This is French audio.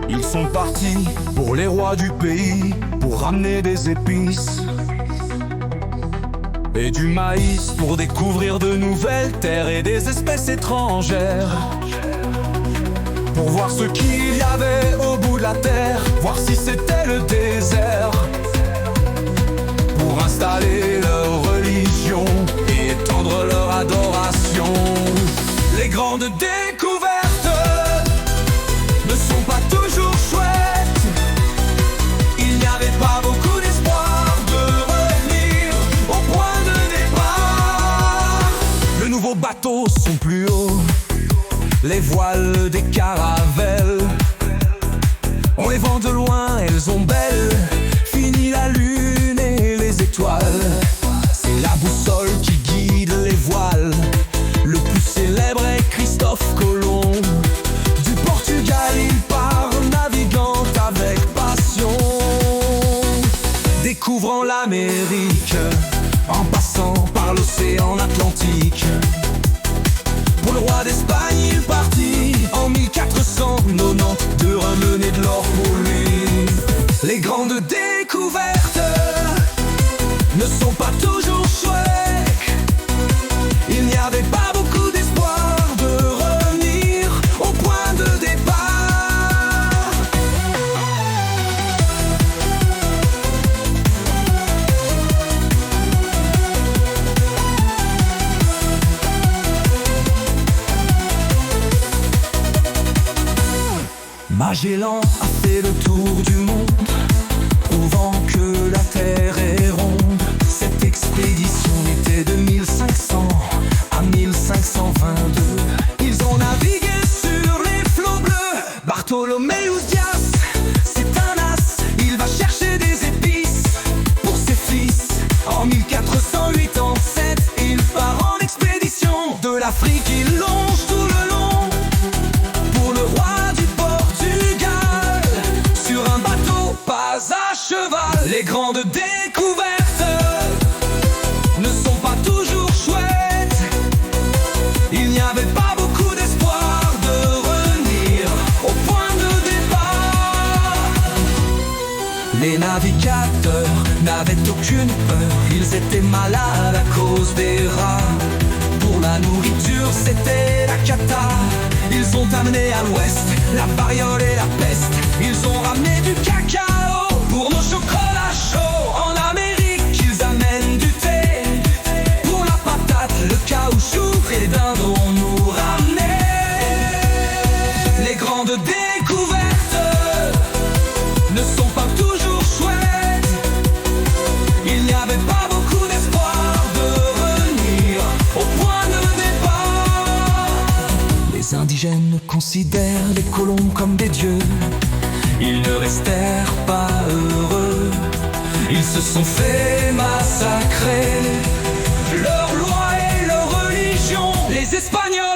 Ils sont partis pour les rois du pays, pour ramener des épices et du maïs, pour découvrir de nouvelles terres et des espèces étrangères, pour voir ce qu'il y avait au bout de la terre, voir si c'était le désert, pour installer leur religion et étendre leur adoration. Les grandes découvertes ne sont pas toujours chouettes. Il n'y avait pas beaucoup d'espoir de revenir au point de départ. De nouveaux bateaux sont plus hauts, les voiles des caravelles, on les vend de loin, elles ont belle. Fini la lune et les étoiles, c'est la boussole qui guide les voiles. Le plus célèbre est Christophe Colomb. Du Portugal il part, naviguant avec passion, découvrant l'Amérique en passant par l'océan Atlantique. Pour le roi d'Espagne il partit en 1490, de ramener de l'or pour lui. Les grandes découvertes ne sont pas toujours chouettes. Il n'y avait pas beaucoup d'espoir de revenir au point de départ. Magellan a fait le tour du monde, prouvant que la terre est ronde. Cette expédition était de 1500 à 1522. Ils ont navigué sur les flots bleus. Bartholomeus Dias, c'est un as, il va chercher des épices pour ses fils. En 1487, il part en expédition. De l'Afrique il longe tout le long pour le roi du Portugal, sur un bateau pas à cheval. Les grandes découvertes ne sont pas toujours chouettes. Il n'y avait pas beaucoup d'espoir de revenir au point de départ. Les navigateurs n'avaient aucune peur, ils étaient malades à cause des rats. Pour la nourriture c'était la cata. Ils ont amené à l'ouest la variole et la peste. Ils ont ramené du cacao pour nos chocolats chauds. En Amérique ils amènent du thé, pour la patate, le caoutchouc et les dindons nous ramenaient. Les grandes découvertes ne sont pas toujours chouettes. Il n'y avait pas beaucoup d'espoir de revenir au point de départ. Les indigènes considèrent les colons comme des dieux. Ils ne restèrent pas heureux, ils se sont fait massacrer. Leur loi et leur religion, les Espagnols